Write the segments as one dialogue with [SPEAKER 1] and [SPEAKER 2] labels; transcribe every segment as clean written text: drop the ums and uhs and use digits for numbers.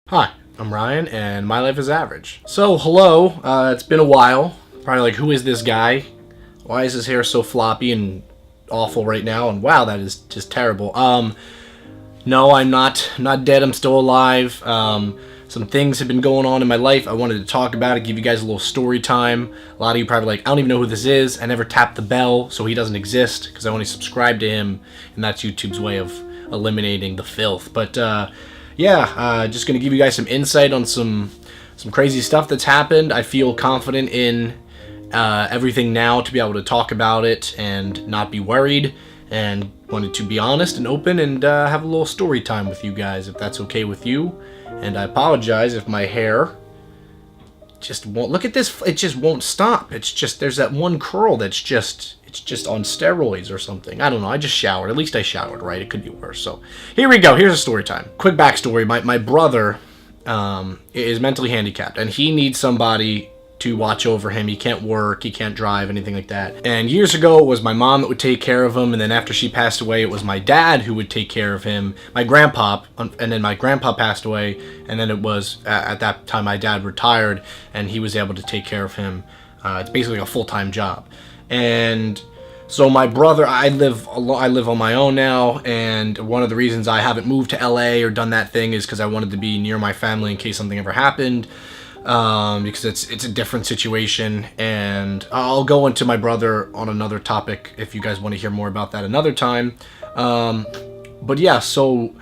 [SPEAKER 1] Hi, I'm Ryan, and my life is average. So, hello, it's been a while. Probably like, who is this guy? Why is his hair so floppy and awful right now? And wow, that is just terrible. No, I'm not dead. I'm still alive. Some things have been going on in my life. I wanted to talk about it, give you guys a little story time. A lot of you probably like, I don't even know who this is. I never tapped the bell, so he doesn't exist because I only subscribed to him, and that's YouTube's way of eliminating the filth. But just gonna give you guys some insight on some crazy stuff that's happened. I feel confident in everything now to be able to talk about it and not be worried, and wanted to be honest and open and have a little story time with you guys, if that's okay with you. And I apologize if my hair just won't, look at this, it just won't stop. It's just, there's that one curl that's just, it's just on steroids or something. I don't know. I just showered. At least I showered, right? It could be worse. So here we go. Here's a story time. Quick backstory. My brother is mentally handicapped, and he needs somebody to watch over him. He can't work, he can't drive, anything like that. And years ago, it was my mom that would take care of him, and then after she passed away, it was my dad who would take care of him. My grandpa, and then my grandpa passed away, and then it was, at that time, my dad retired, and he was able to take care of him. It's basically a full-time job. And so my brother, I live on my own now, and one of the reasons I haven't moved to LA or done that thing is because I wanted to be near my family in case something ever happened. Because it's a different situation, and I'll go into my brother on another topic if you guys want to hear more about that another time. But yeah, so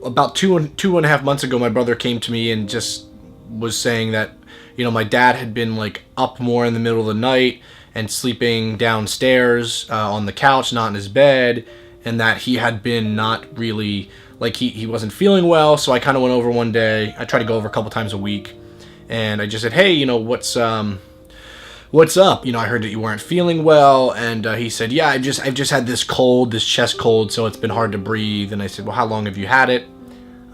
[SPEAKER 1] about two and a half months ago, my brother came to me and just was saying that, my dad had been like up more in the middle of the night and sleeping downstairs on the couch, not in his bed, and that he had been not really, like, he wasn't feeling well. So I kind of went over one day. I try to go over a couple times a week, and I just said, hey, what's up? I heard that you weren't feeling well. And he said, yeah, I've just had this cold, this chest cold, so it's been hard to breathe. And I said, well, how long have you had it?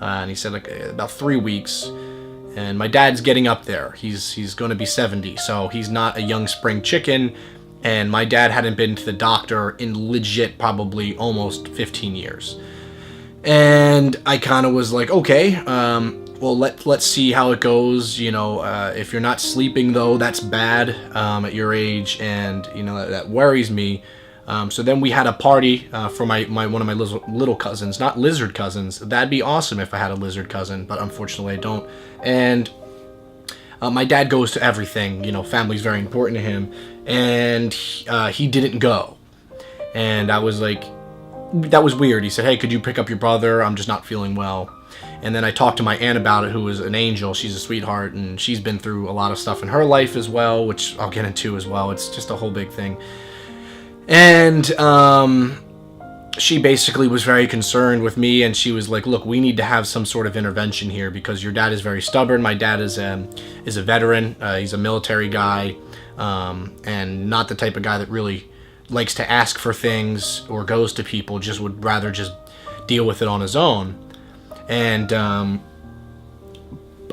[SPEAKER 1] And he said, like, about 3 weeks. And my dad's getting up there. He's going to be 70, so he's not a young spring chicken. And my dad hadn't been to the doctor in legit probably almost 15 years. And I kind of was like, okay, well, let's see how it goes. If you're not sleeping, though, that's bad at your age, and that worries me. So then we had a party for my one of my little cousins, not lizard cousins. That'd be awesome if I had a lizard cousin, but unfortunately I don't. And my dad goes to everything. Family's very important to him, and he didn't go. And I was like, that was weird. He said, hey, could you pick up your brother? I'm just not feeling well. And then I talked to my aunt about it, who is an angel. She's a sweetheart, and she's been through a lot of stuff in her life as well, which I'll get into as well. It's just a whole big thing. And she basically was very concerned with me, and she was like, look, we need to have some sort of intervention here because your dad is very stubborn. My dad is a veteran. He's a military guy, and not the type of guy that really likes to ask for things or goes to people, just would rather just deal with it on his own. And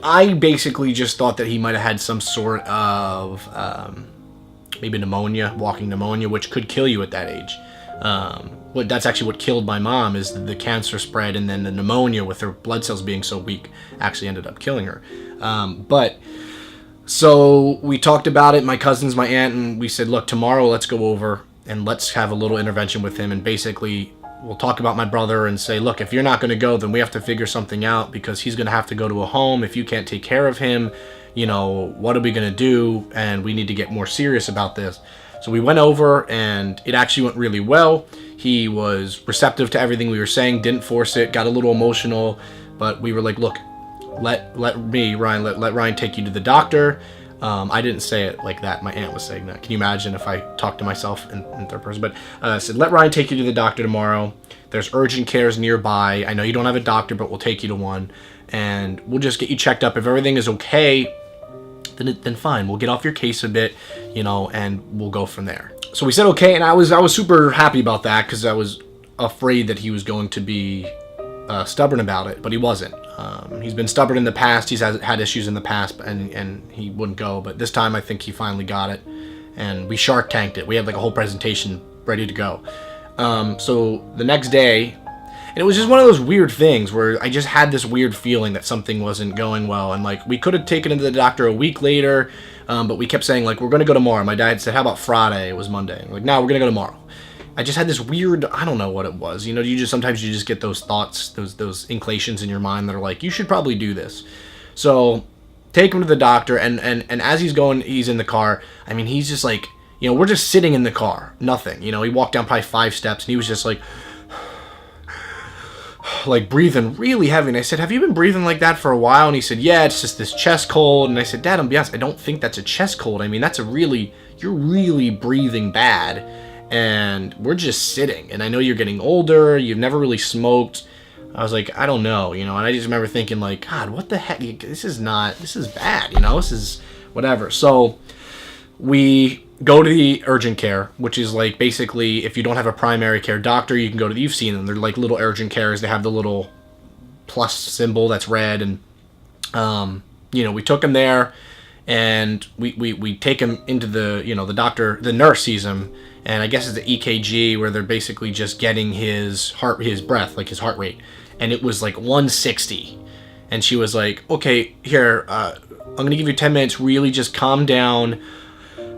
[SPEAKER 1] I basically just thought that he might have had some sort of maybe pneumonia, walking pneumonia, which could kill you at that age. That's actually what killed my mom, is the cancer spread, and then the pneumonia with her blood cells being so weak actually ended up killing her. So we talked about it, my cousins, my aunt, and we said, look, tomorrow let's go over and let's have a little intervention with him, and basically we'll talk about my brother and say, look, if you're not going to go, then we have to figure something out, because he's going to have to go to a home. If you can't take care of him, what are we going to do? And we need to get more serious about this. So we went over, and it actually went really well. He was receptive to everything we were saying, didn't force it, got a little emotional, but we were like, look, let Ryan take you to the doctor. I didn't say it like that. My aunt was saying that. Can you imagine if I talked to myself in third person? But I said, let Ryan take you to the doctor tomorrow. There's urgent cares nearby. I know you don't have a doctor, but we'll take you to one, and we'll just get you checked up. If everything is okay, then fine. We'll get off your case a bit, and we'll go from there. So we said okay, and I was super happy about that, because I was afraid that he was going to be stubborn about it, but he wasn't. He's been stubborn in the past. He's had issues in the past, and he wouldn't go. But this time, I think he finally got it, and we Shark Tanked it. We had like a whole presentation ready to go. So the next day, And it was just one of those weird things where I just had this weird feeling that something wasn't going well. And like, we could have taken him to the doctor a week later, but we kept saying, like, we're going to go tomorrow. My dad said, how about Friday? It was Monday. And we're like, no, we're going to go tomorrow. I just had this weird, I don't know what it was. You know, sometimes you just get those thoughts, those inclinations in your mind that are like, you should probably do this. So take him to the doctor, and as he's in the car, I mean, he's just like, you know, we're just sitting in the car, nothing. You know, he walked down probably 5 steps, and he was just like breathing really heavy. And I said, have you been breathing like that for a while? And he said, yeah, it's just this chest cold. And I said, Dad, I'll be honest, I don't think that's a chest cold. I mean, you're really breathing bad, and we're just sitting. And I know you're getting older, you've never really smoked. I was like, I don't know, you know. And I just remember thinking, like, God, what the heck? This is bad, you know. This is whatever. So we go to the urgent care, which is like basically if you don't have a primary care doctor, you can go to you've seen them. They're like little urgent cares. They have the little plus symbol that's red, and you know, we took him there, and we take him into the, you know, the nurse sees him, and I guess it's the EKG where they're basically just getting his breath, like his heart rate, and it was like 160, and she was like, okay, here, I'm gonna give you 10 minutes, really just calm down.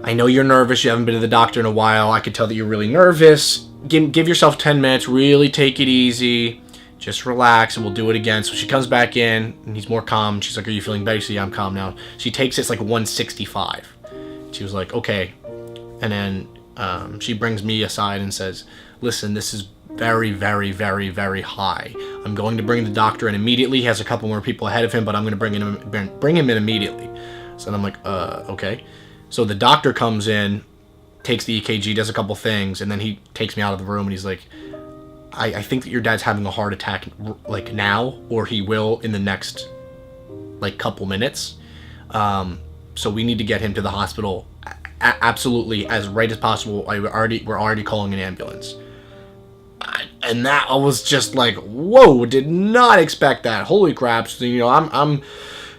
[SPEAKER 1] I know you're nervous. You haven't been to the doctor in a while. I could tell that you're really nervous. Give yourself 10 minutes. Really take it easy. Just relax, and we'll do it again. So she comes back in, and he's more calm. She's like, are you feeling better? So yeah, I'm calm now. She takes it's like 165. She was like, okay. And then she brings me aside and says, listen, this is very, very, very, very high. I'm going to bring the doctor in immediately. He has a couple more people ahead of him, but I'm going to bring him in immediately. So I'm like, okay. So the doctor comes in, takes the EKG, does a couple things, and then he takes me out of the room, and he's like, I think that your dad's having a heart attack, like now, or he will in the next, like, couple minutes. So we need to get him to the hospital absolutely as right as possible. We're already calling an ambulance. And that, I was just like, whoa, did not expect that. Holy crap. So, you know, I'm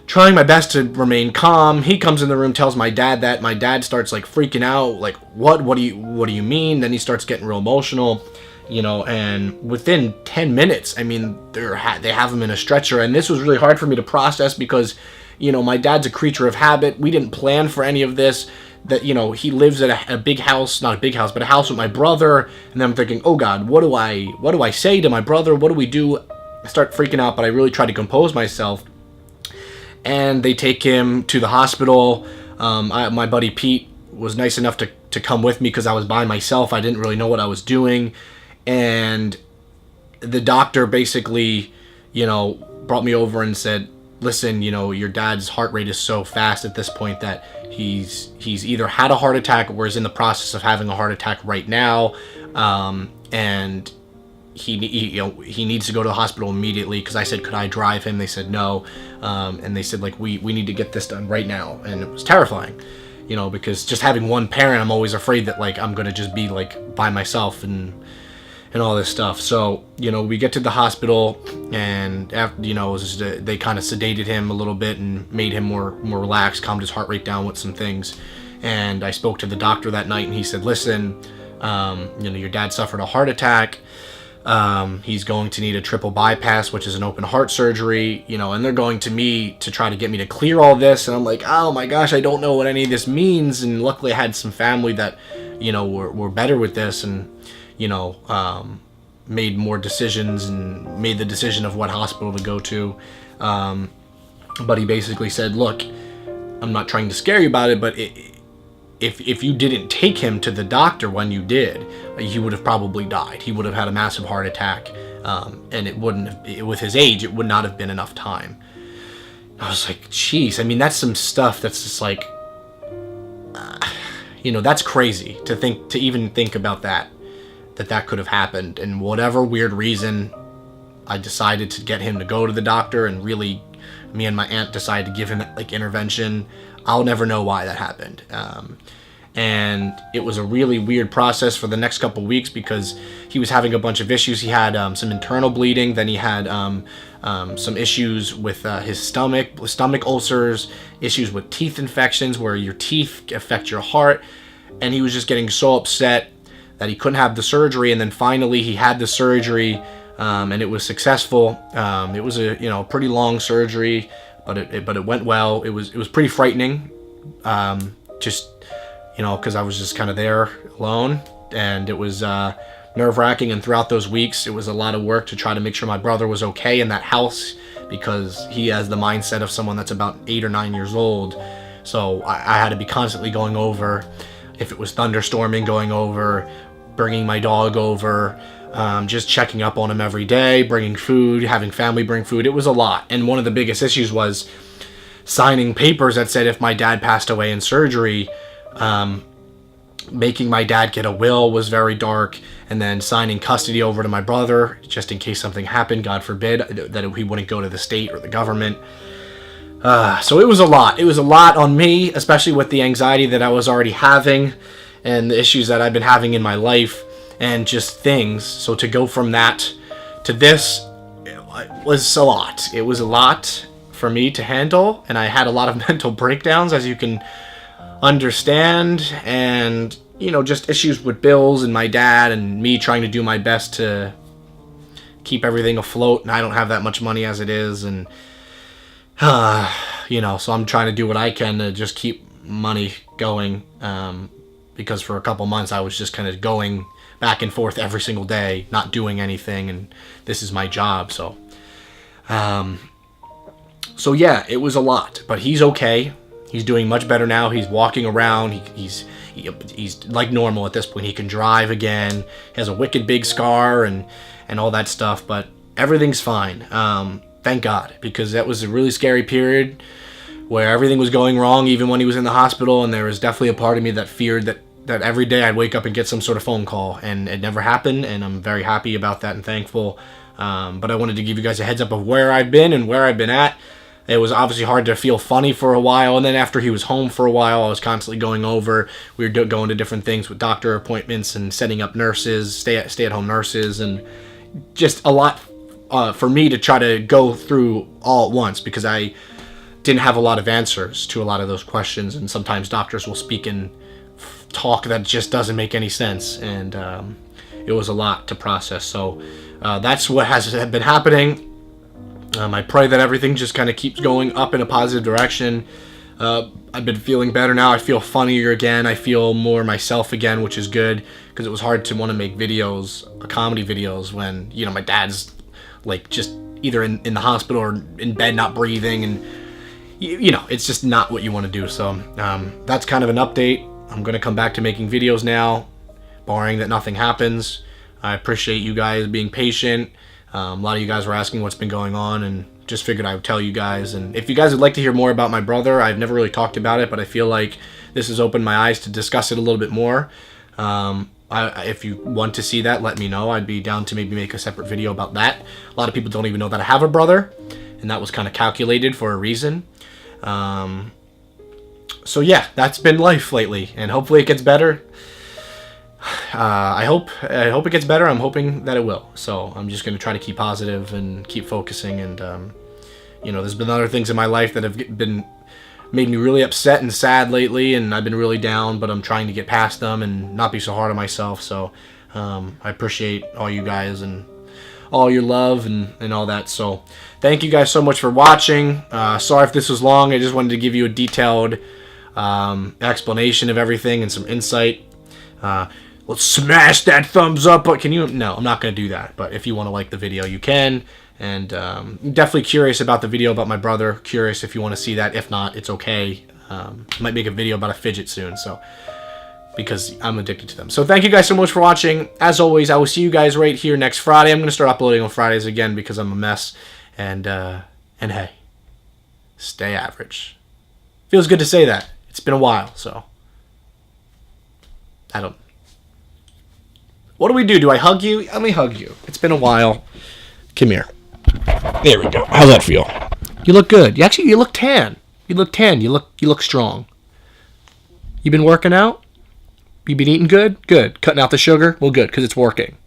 [SPEAKER 1] trying my best to remain calm. He comes in the room, tells my dad that. My dad starts like freaking out, like, what do you mean? Then he starts getting real emotional, you know, and within 10 minutes, I mean, they have him in a stretcher. And this was really hard for me to process because, you know, my dad's a creature of habit. We didn't plan for any of this. That, you know, he lives at a big house, not a big house, but a house with my brother. And then I'm thinking, oh God, what do I say to my brother? What do we do? I start freaking out, but I really try to compose myself. And they take him to the hospital. My buddy Pete was nice enough to come with me because I was by myself. I didn't really know what I was doing. And the doctor basically, you know, brought me over and said, listen, you know, your dad's heart rate is so fast at this point that he's either had a heart attack or is in the process of having a heart attack right now. And he needs to go to the hospital immediately, because I said, could I drive him? They said no. And they said, like, we need to get this done right now. And it was terrifying, you know, because just having one parent, I'm always afraid that, like, I'm going to just be, like, by myself and all this stuff. So, you know, we get to the hospital, and after, you know, they kind of sedated him a little bit and made him more relaxed, calmed his heart rate down with some things. And I spoke to the doctor that night, and he said, listen, you know, your dad suffered a heart attack. He's going to need a triple bypass, which is an open heart surgery, you know, and they're going to me to try to get me to clear all this. And I'm like, oh my gosh, I don't know what any of this means. And luckily I had some family that, you know, were better with this, and, you know, made more decisions and made the decision of what hospital to go to. But he basically said, look, I'm not trying to scare you about it, but if you didn't take him to the doctor when you did, he would have probably died. He would have had a massive heart attack, and it wouldn't have, with his age, it would not have been enough time. I was like, geez, I mean, that's some stuff that's just like, you know, that's crazy to even think about that could have happened. And whatever weird reason, I decided to get him to go to the doctor, and really, me and my aunt decided to give him, like, intervention. I'll never know why that happened. And it was a really weird process for the next couple weeks, because he was having a bunch of issues. He had some internal bleeding. Then he had some issues with his stomach ulcers, issues with teeth infections where your teeth affect your heart. And he was just getting so upset that he couldn't have the surgery. And then finally he had the surgery and it was successful. It was a pretty long surgery, but it went well. It was pretty frightening, just because I was just kind of there alone, and it was nerve-wracking. And throughout those weeks, it was a lot of work to try to make sure my brother was okay in that house, because he has the mindset of someone that's about 8 or 9 years old. So I had to be constantly going over. If it was thunderstorming, going over, bringing my dog over, just checking up on him every day, bringing food, having family bring food. It was a lot. And one of the biggest issues was signing papers that said if my dad passed away in surgery, making my dad get a will was very dark, and then signing custody over to my brother just in case something happened, God forbid, that he wouldn't go to the state or the government. So it was a lot. It was a lot on me, especially with the anxiety that I was already having and the issues that I've been having in my life and just things. So to go from that to this was a lot. It was a lot for me to handle, and I had a lot of mental breakdowns, as you can understand, and just issues with bills and my dad and me trying to do my best to keep everything afloat, and I don't have that much money as it is, and so I'm trying to do what I can to just keep money going, because for a couple months I was just kind of going back and forth every single day, not doing anything, and this is my job. So yeah, it was a lot, but he's okay. He's doing much better now. He's walking around. He's like normal at this point. He can drive again. He has a wicked big scar and all that stuff, but everything's fine. Thank God, because that was a really scary period where everything was going wrong, even when he was in the hospital, and there was definitely a part of me that feared that every day I'd wake up and get some sort of phone call, and it never happened, and I'm very happy about that and thankful. But I wanted to give you guys a heads up of where I've been and where I've been at. It was obviously hard to feel funny for a while, and then after he was home for a while, I was constantly going over. We were going to different things with doctor appointments and setting up nurses, stay-at-home nurses, and just a lot for me to try to go through all at once, because I didn't have a lot of answers to a lot of those questions, and sometimes doctors will speak in talk that just doesn't make any sense, and it was a lot to process. So that's what has been happening. I pray that everything just kind of keeps going up in a positive direction. I've been feeling better now. I feel funnier again. I feel more myself again, which is good, because it was hard to want to make videos, comedy videos, when my dad's like just either in the hospital or in bed not breathing, and it's just not what you want to do. So that's kind of an update. I'm going to come back to making videos now, barring that nothing happens. I appreciate you guys being patient. A lot of you guys were asking what's been going on, and just figured I would tell you guys. And if you guys would like to hear more about my brother, I've never really talked about it, but I feel like this has opened my eyes to discuss it a little bit more. If you want to see that, let me know. I'd be down to maybe make a separate video about that. A lot of people don't even know that I have a brother, and that was kind of calculated for a reason. So yeah, that's been life lately, and hopefully it gets better. I hope it gets better. I'm hoping that it will. So I'm just going to try to keep positive and keep focusing. And there's been other things in my life that have made me really upset and sad lately, and I've been really down. But I'm trying to get past them and not be so hard on myself. So I appreciate all you guys and all your love and all that. So thank you guys so much for watching. Sorry if this was long. I just wanted to give you a detailed explanation of everything and some insight. Let's smash that thumbs up. But no, I'm not going to do that. But if you want to like the video, you can. And I'm definitely curious about the video about my brother. Curious if you want to see that. If not, it's okay. I might make a video about a fidget soon. So, because I'm addicted to them. So thank you guys so much for watching. As always, I will see you guys right here next Friday. I'm going to start uploading on Fridays again because I'm a mess. And hey, stay average. Feels good to say that. It's been a while, so what do? Do I hug you? Let me hug you. It's been a while. Come here. There we go. How's that feel? You look good. You look tan. You look tan. You look strong. You been working out? You been eating good? Good. Cutting out the sugar? Well, good, because it's working.